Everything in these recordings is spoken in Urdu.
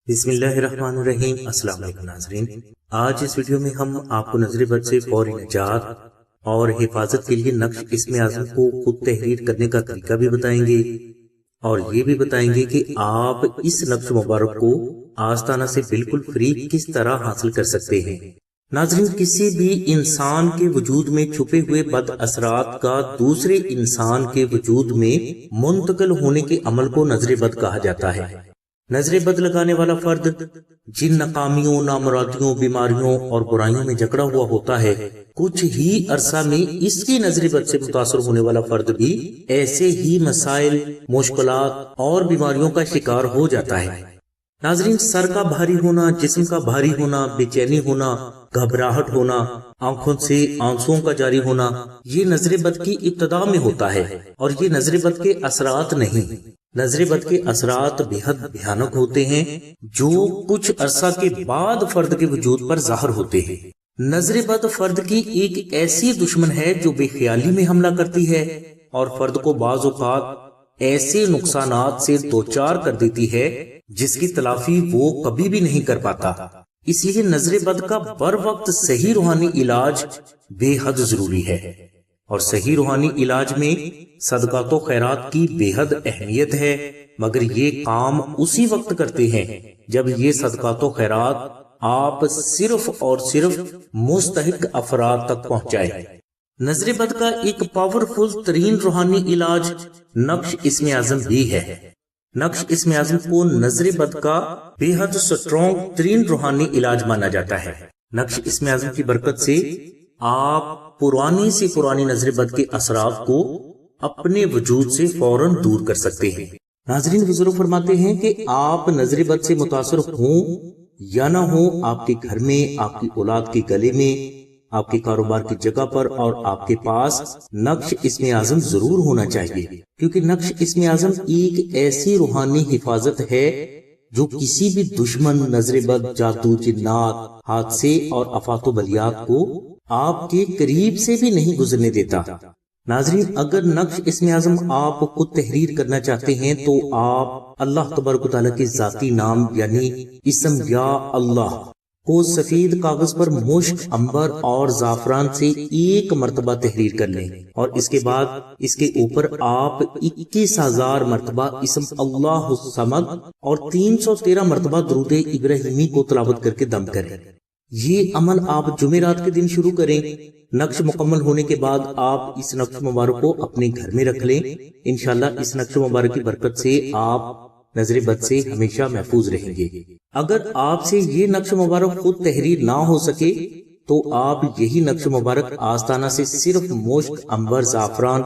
بسم اللہ الرحمن الرحیم۔ السلام علیکم ناظرین، آج اس ویڈیو میں ہم آپ کو نظر بد سے فوری نجات اور حفاظت کے لیے نقش اسم اعظم کو خود تحریر کرنے کا طریقہ بھی بتائیں گے اور یہ بھی بتائیں گے کہ آپ اس نقش مبارک کو آستانہ سے بالکل فری کس طرح حاصل کر سکتے ہیں۔ ناظرین، کسی بھی انسان کے وجود میں چھپے ہوئے بد اثرات کا دوسرے انسان کے وجود میں منتقل ہونے کے عمل کو نظر بد کہا جاتا ہے۔ نظر بد لگانے والا فرد جن ناکامیوں، نامرادیوں، بیماریوں اور برائیوں میں جکڑا ہوا ہوتا ہے، کچھ ہی عرصہ میں اس کی نظر بد سے متاثر ہونے والا فرد بھی ایسے ہی مسائل، مشکلات اور بیماریوں کا شکار ہو جاتا ہے۔ ناظرین، سر کا بھاری ہونا، جسم کا بھاری ہونا، بے چینی ہونا، گھبراہٹ ہونا، آنکھوں سے آنسوؤں کا جاری ہونا، یہ نظر بد کی ابتدا میں ہوتا ہے اور یہ نظر بد کے اثرات نہیں۔ نظر بد کے اثرات بے حد بھیانک ہوتے ہیں جو کچھ عرصہ کے بعد فرد کے وجود پر ظاہر ہوتے ہیں۔ نظر بد فرد کی ایک ایسی دشمن ہے جو بے خیالی میں حملہ کرتی ہے اور فرد کو بعض اوقات ایسے نقصانات سے دوچار کر دیتی ہے جس کی تلافی وہ کبھی بھی نہیں کر پاتا۔ اس لیے نظر بد کا بر وقت صحیح روحانی علاج بے حد ضروری ہے، اور صحیح روحانی علاج میں صدقات و خیرات کی بے حد اہمیت ہے، مگر یہ کام اسی وقت کرتے ہیں جب یہ صدقات و خیرات آپ صرف اور صرف مستحق افراد تک پہنچائیں۔ نظر بد کا ایک پاورفل ترین روحانی علاج نقش اسم اعظم بھی ہے۔ نقش اسم اعظم کو نظر بد کا بے حد سٹرونگ ترین روحانی علاج مانا جاتا ہے۔ نقش اسم اعظم کی برکت سے آپ پرانی سے پرانی نظر بد کے اثرات کو اپنے وجود سے فوراً دور کر سکتے ہیں۔ ناظرین، بزرگ فرماتے ہیں کہ آپ نظر بد سے متاثر ہوں یا نہ ہوں، آپ کے گھر میں، آپ کی اولاد کے گلے میں، آپ کے کاروبار کی جگہ پر اور آپ کے پاس نقش اسم اعظم ضرور ہونا چاہیے، کیونکہ نقش اسم اعظم ایک ایسی روحانی حفاظت ہے جو کسی بھی دشمن، نظر بد، جادو، جنات، حادثے اور آفات و بلیات کو آپ کے قریب سے بھی نہیں گزرنے دیتا۔ ناظرین، اگر نقش اسم اعظم آپ خود تحریر کرنا چاہتے ہیں تو آپ اللہ تبارک و تعالیٰ کے ذاتی نام یعنی اسم یا اللہ کو سفید کاغذ پر مشک، عنبر اور زعفران سے ایک مرتبہ تحریر کر لیں، اور اس کے بعد اس کے اوپر آپ 21,000 مرتبہ اسم اللہ الصمد اور 313 مرتبہ درود ابراہیمی کو تلاوت کر کے دم کریں۔ یہ عمل آپ جمعرات کے دن شروع کریں۔ نقش مکمل ہونے کے بعد آپ اس نقش مبارک کو اپنے گھر میں رکھ لیں۔ انشاءاللہ اس نقش مبارک کی برکت سے آپ نظر بد سے ہمیشہ محفوظ رہیں گے۔ اگر آپ سے یہ نقش مبارک خود تحریر نہ ہو سکے تو آپ یہی نقش مبارک آستانہ سے صرف مشک، عنبر، زعفران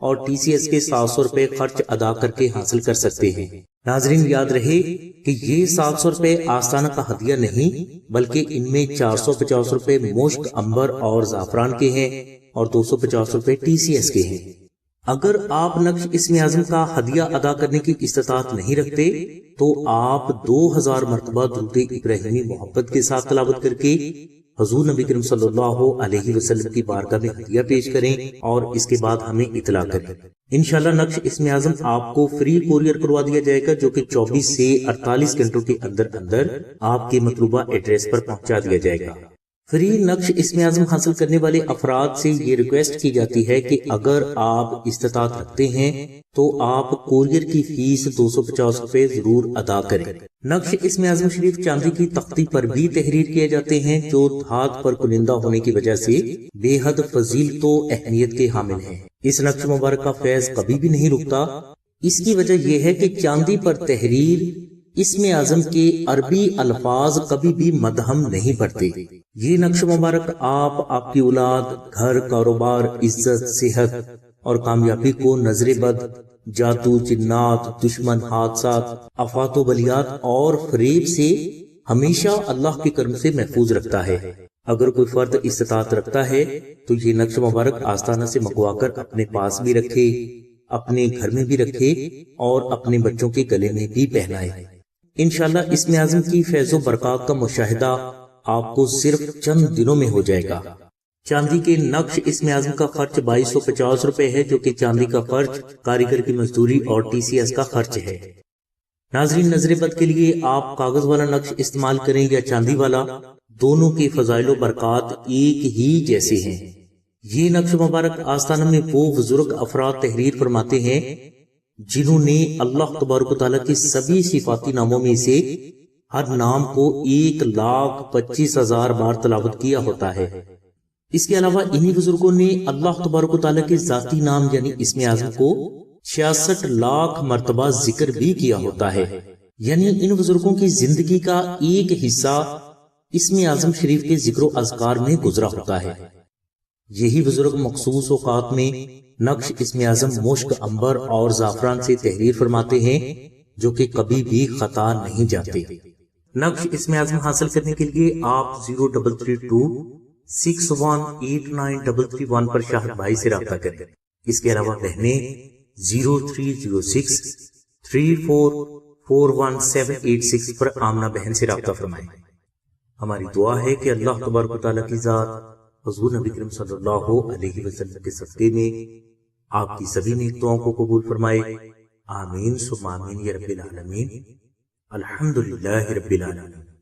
اور TCS کے 700 روپے خرچ ادا کر کے حاصل کر سکتے ہیں۔ ناظرین، یاد رہے کہ یہ 700 روپے آستانہ کا ہدیہ نہیں، بلکہ ان میں 450 روپے مشک، عنبر اور زعفران کے ہیں اور 250 روپے TCS کے ہیں۔ اگر آپ نقش اسم اعظم کا ہدیہ ادا کرنے کی استطاعت نہیں رکھتے تو آپ 2000 مرتبہ درود ابراہیمی محبت کے ساتھ تلاوت کر کے حضور نبی کریم صلی اللہ علیہ وسلم کی بارگاہ میں ہدیہ پیش کریں اور اس کے بعد ہمیں اطلاع کریں۔ انشاءاللہ نقش اسم اعظم آپ کو فری کوریئر کروا دیا جائے گا، جو کہ 24 سے 48 گھنٹوں کے اندر اندر آپ کے مطلوبہ ایڈریس پر پہنچا دیا جائے گا۔ فری نقش اسم اعظم حاصل کرنے والے افراد سے یہ ریکویسٹ کی جاتی ہے کہ اگر آپ استطاعت رکھتے ہیں تو آپ کوریئر کی فیس 250 روپے ضرور ادا کریں۔ نقش اسم اعظم شریف چاندی کی تختی پر بھی تحریر کیے جاتے ہیں جو دھات پر کنندہ ہونے کی وجہ سے بے حد فضیلت و اہمیت کے حامل ہیں۔ اس نقش مبارک کا فیض کبھی بھی نہیں رکتا۔ اس کی وجہ یہ ہے کہ چاندی پر تحریر اسم اعظم کے عربی الفاظ کبھی بھی مدہم نہیں پڑتے۔ یہ نقش مبارک آپ کی اولاد، گھر، کاروبار، عزت، صحت اور کامیابی کو نظر بد، جادو، جنات، دشمن، حادثات، آفات و بلیات اور فریب سے ہمیشہ اللہ کے کرم سے محفوظ رکھتا ہے۔ اگر کوئی فرد استطاعت رکھتا ہے تو یہ نقش مبارک آستانہ سے منگوا کر اپنے پاس بھی رکھے، اپنے گھر میں بھی رکھے اور اپنے بچوں کے گلے میں بھی پہنائے۔ انشاءاللہ اسم اعظم کی فیض و برکات کا مشاہدہ آپ کو صرف چند دنوں میں ہو جائے گا۔ چاندی کے نقش اسم اعظم کا خرچ 2250 روپے ہے، جو کہ چاندی کا خرچ، کاریگر کی مزدوری اور TCS کا خرچ ہے۔ ناظرین نظر بد کے لیے آپ کاغذ والا نقش استعمال کریں یا چاندی والا، دونوں کے فضائل و برکات ایک ہی جیسے ہیں۔ یہ نقش مبارک آستانہ میں وہ بزرگ افراد تحریر فرماتے ہیں جنہوں نے اللہ تبارک و تعالیٰ کے سبھی صفاتی ناموں میں سے ہر نام کو 1,25,000 بار تلاوت کیا ہوتا ہے۔ اس کے علاوہ انہی بزرگوں نے اللہ تبارک و تعالیٰ کے ذاتی نام یعنی اسم اعظم کو 66 لاکھ مرتبہ ذکر بھی کیا ہوتا ہے۔ یعنی ان بزرگوں کی زندگی کا ایک حصہ اسم اعظم شریف کے ذکر و اذکار میں گزرا ہوتا ہے۔ یہی بزرگ مخصوص اوقات میں نقش اسم اعظم مشک، عنبر اور زعفران سے تحریر فرماتے ہیں جو کہ کبھی بھی خطا نہیں جاتے۔ نقش اسم اعظم حاصل کرنے کے لیے آپ 0332618933 پر شاہد بھائی سے رابطہ کریں۔ اس کے علاوہ بہنیں 030634418786 پر آمنہ بہن سے رابطہ فرمائیں۔ ہماری دعا ہے کہ اللہ تبارک و تعالیٰ کی ذات حضور نبی کریم صلی اللہ علیہ وسلم کے صدقے میں آپ کی سبھی نیک دعاؤں کو قبول فرمائے۔ آمین ثم آمین یا رب العالمین۔ الحمدللہ رب العالمین۔